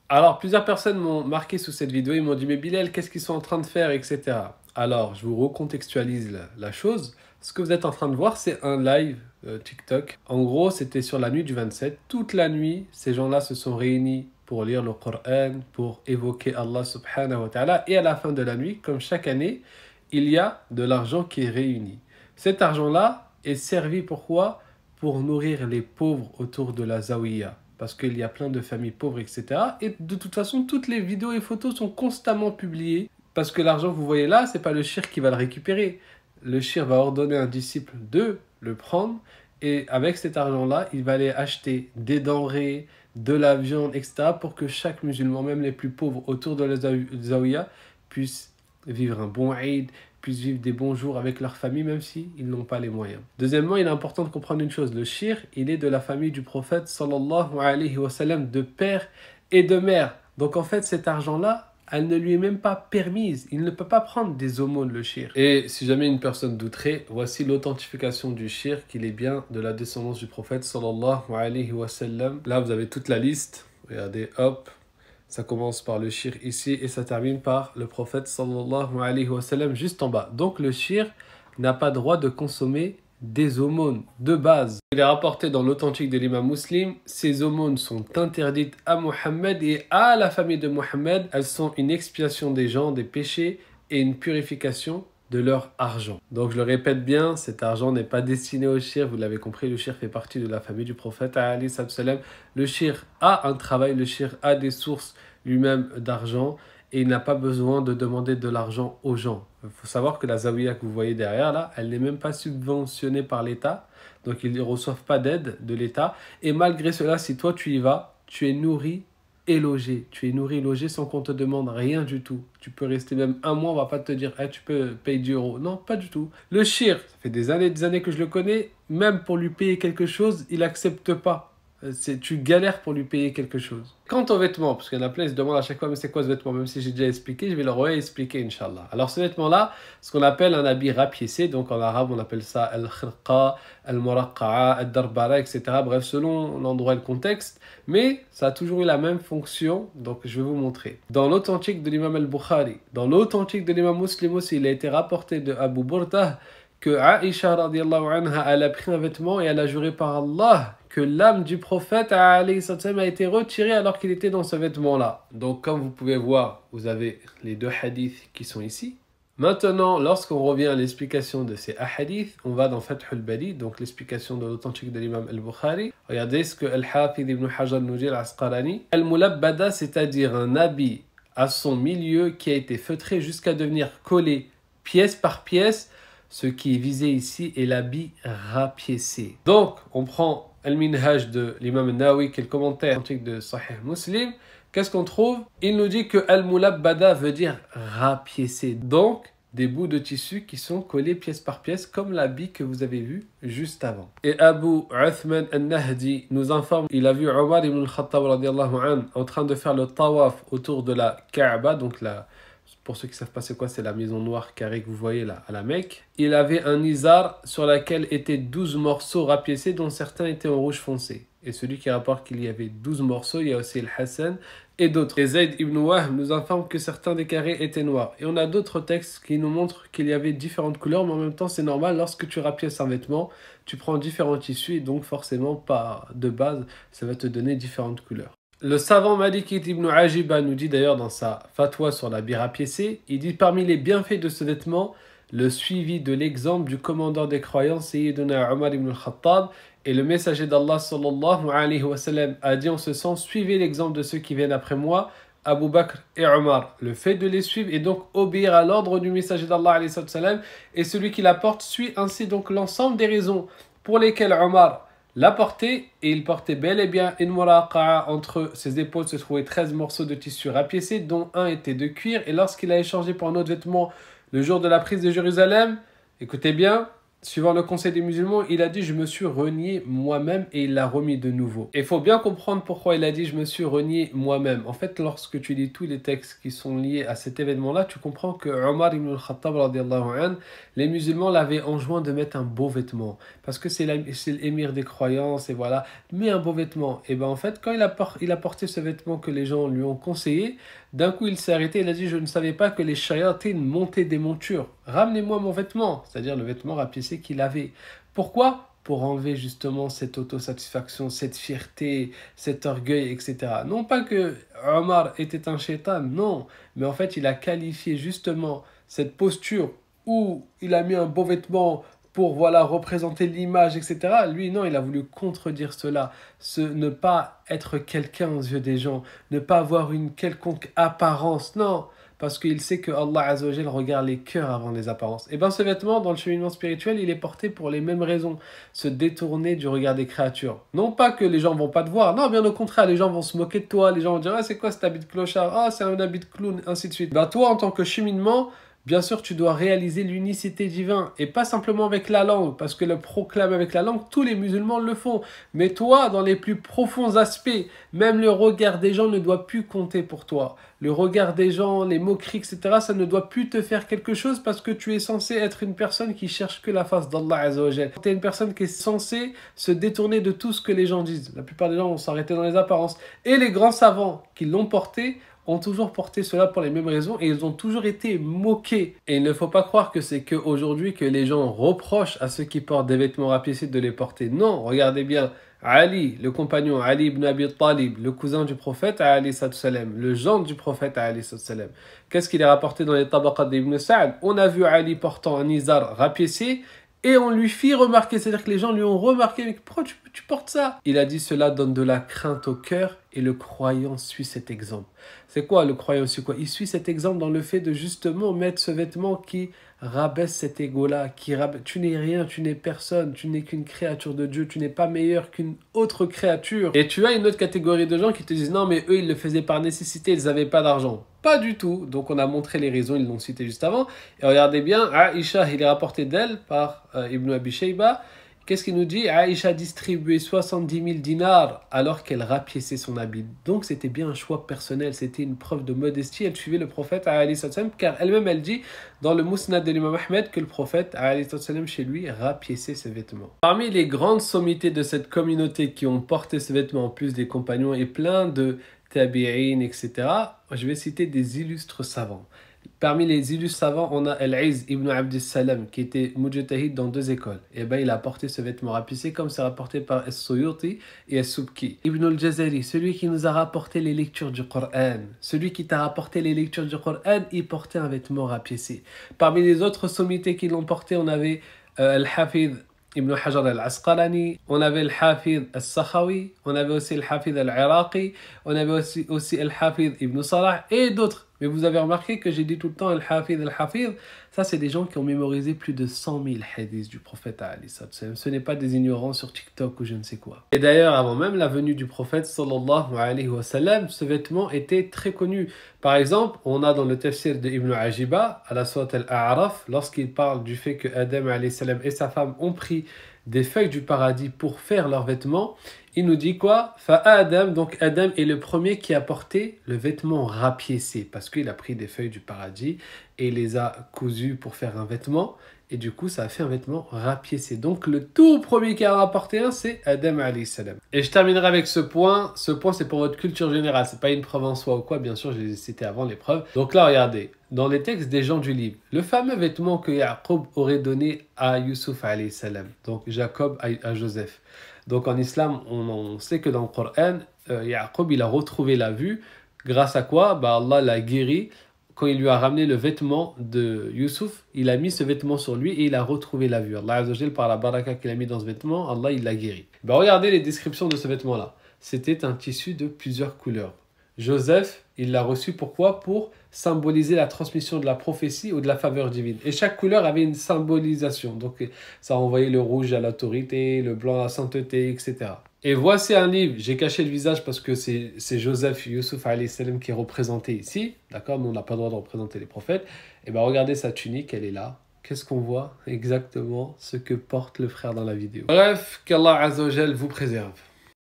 Alors, plusieurs personnes m'ont marqué sous cette vidéo, ils m'ont dit, mais Bilal, qu'est-ce qu'ils sont en train de faire, etc. Alors, je vous recontextualise la chose. Ce que vous êtes en train de voir, c'est un live TikTok. En gros, c'était sur la nuit du 27. Toute la nuit, ces gens-là se sont réunis pour lire le Coran, pour évoquer Allah subhanahu wa ta'ala. Et à la fin de la nuit, comme chaque année, il y a de l'argent qui est réuni. Cet argent-là est servi pourquoi? Pour nourrir les pauvres autour de la Zawiya. Parce qu'il y a plein de familles pauvres, etc. Et de toute façon, toutes les vidéos et photos sont constamment publiées. Parce que l'argent que vous voyez là, c'est pas le shir qui va le récupérer. Le shir va ordonner à un disciple de le prendre. Et avec cet argent-là, il va aller acheter des denrées, de la viande, etc. pour que chaque musulman, même les plus pauvres autour de la Zawiya, puissent vivre un bon Eid, puissent vivre des bons jours avec leur famille, même s'ils n'ont pas les moyens. Deuxièmement, il est important de comprendre une chose. Le shir, il est de la famille du prophète, sallallahu alayhi wa sallam, de père et de mère. Donc en fait, cet argent-là, elle ne lui est même pas permise. Il ne peut pas prendre des aumônes, le shir. Et si jamais une personne douterait, voici l'authentification du shir, qu'il est bien de la descendance du prophète, sallallahu alayhi wa sallam. Là, vous avez toute la liste. Regardez, hop. Ça commence par le shir ici et ça termine par le prophète sallallahu alayhi wa sallam juste en bas. Donc le shir n'a pas droit de consommer des aumônes de base. Il est rapporté dans l'authentique de l'imam Muslim, ces aumônes sont interdites à Mohammed et à la famille de Mohammed. Elles sont une expiation des gens, des péchés et une purification de leur argent. Donc je le répète bien, cet argent n'est pas destiné au shir, vous l'avez compris, le shir fait partie de la famille du prophète alayhi salam. Le shir a un travail, le shir a des sources lui-même d'argent et il n'a pas besoin de demander de l'argent aux gens. Il faut savoir que la zawiya que vous voyez derrière là, elle n'est même pas subventionnée par l'État, donc ils ne reçoivent pas d'aide de l'État et malgré cela, si toi tu y vas, tu es nourri et logé. Tu es nourri et logé sans qu'on te demande rien du tout. Tu peux rester même un mois, on va pas te dire hey, tu peux payer 10 euros. Non, pas du tout. Le shir, ça fait des années que je le connais, même pour lui payer quelque chose, il accepte pas. Tu galères pour lui payer quelque chose. Quant aux vêtements, parce qu'il y en a plein, ils se demandent à chaque fois, mais c'est quoi ce vêtement? Même si j'ai déjà expliqué, je vais le réexpliquer, Inch'Allah. Alors, ce vêtement-là, ce qu'on appelle un habit rapiécé, donc en arabe, on appelle ça al-khirqa, al-muraqqa'a, al-darbara, etc. Bref, selon l'endroit et le contexte, mais ça a toujours eu la même fonction, donc je vais vous montrer. Dans l'authentique de l'imam al-Bukhari, dans l'authentique de l'imam Muslim aussi, il a été rapporté de Abu Burda que Aïcha radiallahu anha, elle a pris un vêtement et elle a juré par Allah que l'âme du prophète a été retirée alors qu'il était dans ce vêtement-là. Donc comme vous pouvez voir, vous avez les deux hadiths qui sont ici. Maintenant, lorsqu'on revient à l'explication de ces hadiths, on va dans Fath al-Bari, donc l'explication de l'authentique de l'imam al-Bukhari. Regardez ce que Al-Hafidh ibn Hajar nous dit al-Asqalani. Al-Mulabbada, c'est-à-dire un habit à son milieu qui a été feutré jusqu'à devenir collé pièce par pièce. Ce qui est visé ici est l'habit rapiécé. Donc, on prend Al-Minhaj de l'imam Nawawi, qui est le commentaire antique de Sahih Muslim. Qu'est-ce qu'on trouve? Il nous dit que Al-Mulabbada veut dire rapiécé. Donc, des bouts de tissu qui sont collés pièce par pièce, comme l'habit que vous avez vu juste avant. Et Abu Uthman al-Nahdi nous informe, il a vu Omar ibn al-Khattab en train de faire le tawaf autour de la Kaaba, donc pour ceux qui ne savent pas c'est quoi, c'est la maison noire carrée que vous voyez là à la Mecque. Il avait un izar sur laquelle étaient 12 morceaux rapiécés dont certains étaient en rouge foncé. Et celui qui rapporte qu'il y avait 12 morceaux, il y a aussi le Hassan et d'autres. Et Zayd ibn Wahb nous informe que certains des carrés étaient noirs. Et on a d'autres textes qui nous montrent qu'il y avait différentes couleurs, mais en même temps c'est normal, lorsque tu rapièces un vêtement, tu prends différents tissus et donc forcément pas de base, ça va te donner différentes couleurs. Le savant Malikite ibn Ajiba nous dit d'ailleurs dans sa fatwa sur l'habit rapiécé, il dit parmi les bienfaits de ce vêtement, le suivi de l'exemple du commandeur des croyants, Sayyiduna Omar ibn al-Khattab, et le messager d'Allah sallallahu alayhi wa sallam a dit en ce sens, suivez l'exemple de ceux qui viennent après moi, Abu Bakr et Omar. Le fait de les suivre et donc obéir à l'ordre du messager d'Allah alayhi wa sallam, et celui qui l'apporte suit ainsi donc l'ensemble des raisons pour lesquelles Omar l'a porté, et il portait bel et bien une muraqa'a. Entre ses épaules se trouvaient 13 morceaux de tissu rapiécés, dont un était de cuir, et lorsqu'il a échangé pour un autre vêtement le jour de la prise de Jérusalem, écoutez bien, suivant le conseil des musulmans, il a dit « Je me suis renié moi-même » et il l'a remis de nouveau. Et il faut bien comprendre pourquoi il a dit « Je me suis renié moi-même ». En fait, lorsque tu lis tous les textes qui sont liés à cet événement-là, tu comprends que Omar ibn al-Khattab, radiallahu anhu, les musulmans l'avaient enjoint de mettre un beau vêtement. Parce que c'est l'émir des croyances et voilà. Mets un beau vêtement. Et ben en fait, quand il a porté ce vêtement que les gens lui ont conseillé, d'un coup il s'est arrêté, il a dit « Je ne savais pas que les shayatines montaient des montures. Ramenez-moi mon vêtement. » C'est-à-dire le vêtement rapiécé qu'il avait. Pourquoi? Pour enlever justement cette autosatisfaction, cette fierté, cet orgueil, etc. Non pas que Omar était un shaitan, non. Mais en fait, il a qualifié justement cette posture où il a mis un beau vêtement pour voilà, représenter l'image, etc. Lui, non, il a voulu contredire cela. Ne pas être quelqu'un aux yeux des gens, ne pas avoir une quelconque apparence, non. Parce qu'il sait que Allah Azzawajal regarde les cœurs avant les apparences. Et bien ce vêtement, dans le cheminement spirituel, il est porté pour les mêmes raisons. Se détourner du regard des créatures. Non pas que les gens vont pas te voir, non, bien au contraire, les gens vont se moquer de toi, les gens vont dire « Ah, c'est quoi cet habit de clochard? Ah, c'est un habit de clown, ainsi de suite. » Ben toi, en tant que cheminement, bien sûr, tu dois réaliser l'unicité divine et pas simplement avec la langue, parce que le proclame avec la langue, tous les musulmans le font. Mais toi, dans les plus profonds aspects, même le regard des gens ne doit plus compter pour toi. Le regard des gens, les moqueries, etc., ça ne doit plus te faire quelque chose parce que tu es censé être une personne qui cherche que la face d'Allah Azzawajal. Tu es une personne qui est censée se détourner de tout ce que les gens disent. La plupart des gens vont s'arrêter dans les apparences. Et les grands savants qui l'ont porté, ont toujours porté cela pour les mêmes raisons et ils ont toujours été moqués. Et il ne faut pas croire que c'est qu'aujourd'hui que les gens reprochent à ceux qui portent des vêtements rapiécés de les porter. Non, regardez bien, Ali, le compagnon, Ali ibn Abi Talib, le cousin du prophète, Ali salam, le gendre du prophète, Ali salam. Qu'est-ce qu'il est rapporté dans les Tabaqat d'Ibn Sa'd? On a vu Ali portant un izar rapiécé et on lui fit remarquer, c'est-à-dire que les gens lui ont remarqué, mais pourquoi tu portes ça? Il a dit cela donne de la crainte au cœur et le croyant suit cet exemple. C'est quoi le croyant suit quoi? Il suit cet exemple dans le fait de justement mettre ce vêtement qui rabaisse cet ego-là, tu n'es rien, tu n'es personne, tu n'es qu'une créature de Dieu, tu n'es pas meilleur qu'une autre créature. Et tu as une autre catégorie de gens qui te disent non mais eux ils le faisaient par nécessité, ils n'avaient pas d'argent. Pas du tout. Donc on a montré les raisons, ils l'ont cité juste avant. Et regardez bien, Aïcha, il est rapporté d'elle par Ibn Abi Shayba. Qu'est-ce qu'il nous dit? Aïcha distribuait 70 000 dinars alors qu'elle rapiéçait son habit. Donc c'était bien un choix personnel, c'était une preuve de modestie. Elle suivait le prophète car elle-même elle dit dans le Musnad de l'imam Ahmed que le prophète chez lui rapiéçait ses vêtements. Parmi les grandes sommités de cette communauté qui ont porté ces vêtements en plus des compagnons et plein de tabi'in, etc., je vais citer des illustres savants. Parmi les illustres savants, on a Al-Izz ibn Abd Salam qui était mujtahid dans 2 écoles. Et ben il a porté ce vêtement rapiécé comme c'est rapporté par As-Suyuti et As-Subki. Ibn al-Jazari, celui qui nous a rapporté les lectures du Coran, celui qui t'a rapporté les lectures du Coran, il portait un vêtement rapiécé. Parmi les autres sommités qui l'ont porté, on avait Al-Hafidh Ibn Hajar al-Asqalani, on avait le Hafidh al-Sakhawi, on avait aussi le Hafidh al-Iraqi, on avait aussi le Hafidh Ibn Salah et d'autres. Mais vous avez remarqué que j'ai dit tout le temps al-Hafidh, ça c'est des gens qui ont mémorisé plus de 100 000 hadiths du prophète alayhi salam. Ce n'est pas des ignorants sur TikTok ou je ne sais quoi. Et d'ailleurs, avant même la venue du prophète sallallahu alayhi wa sallam, ce vêtement était très connu. Par exemple, on a dans le tafsir de Ibn Ajiba, à la sourate Al-A'raf, lorsqu'il parle du fait que Adam alayhi salam et sa femme ont pris des feuilles du paradis pour faire leurs vêtements, il nous dit quoi? Adam, donc Adam est le premier qui a porté le vêtement rapiécé parce qu'il a pris des feuilles du paradis et il les a cousues pour faire un vêtement et du coup ça a fait un vêtement rapiécé. Donc le tout premier qui a rapporté un, c'est Adam alayhi salam. Et je terminerai avec ce point c'est pour votre culture générale, c'est pas une preuve en soi ou quoi, bien sûr je les ai cités avant les preuves. Donc là regardez, dans les textes des gens du livre, le fameux vêtement que Jacob aurait donné à Youssouf alayhi salam, donc Jacob à Joseph. Donc en islam, on sait que dans le Coran, Jacob il a retrouvé la vue. Grâce à quoi? Allah l'a guéri. Quand il lui a ramené le vêtement de Youssouf, il a mis ce vêtement sur lui et il a retrouvé la vue. Allah Azzawajal, par la baraka qu'il a mis dans ce vêtement, Allah il l'a guéri. Regardez les descriptions de ce vêtement-là. C'était un tissu de plusieurs couleurs. Joseph, il l'a reçu pourquoi? Pour symboliser la transmission de la prophétie ou de la faveur divine. Et chaque couleur avait une symbolisation. Donc ça envoyait le rouge à l'autorité, le blanc à la sainteté, etc. Et voici un livre, j'ai caché le visage parce que c'est Joseph Youssouf alayhi salam qui est représenté ici. D'accord? Nous on n'a pas le droit de représenter les prophètes. Et regardez sa tunique, elle est là. qu'est-ce qu'on voit? Exactement ce que porte le frère dans la vidéo. Bref, qu'Allah Azza wa Jal vous préserve.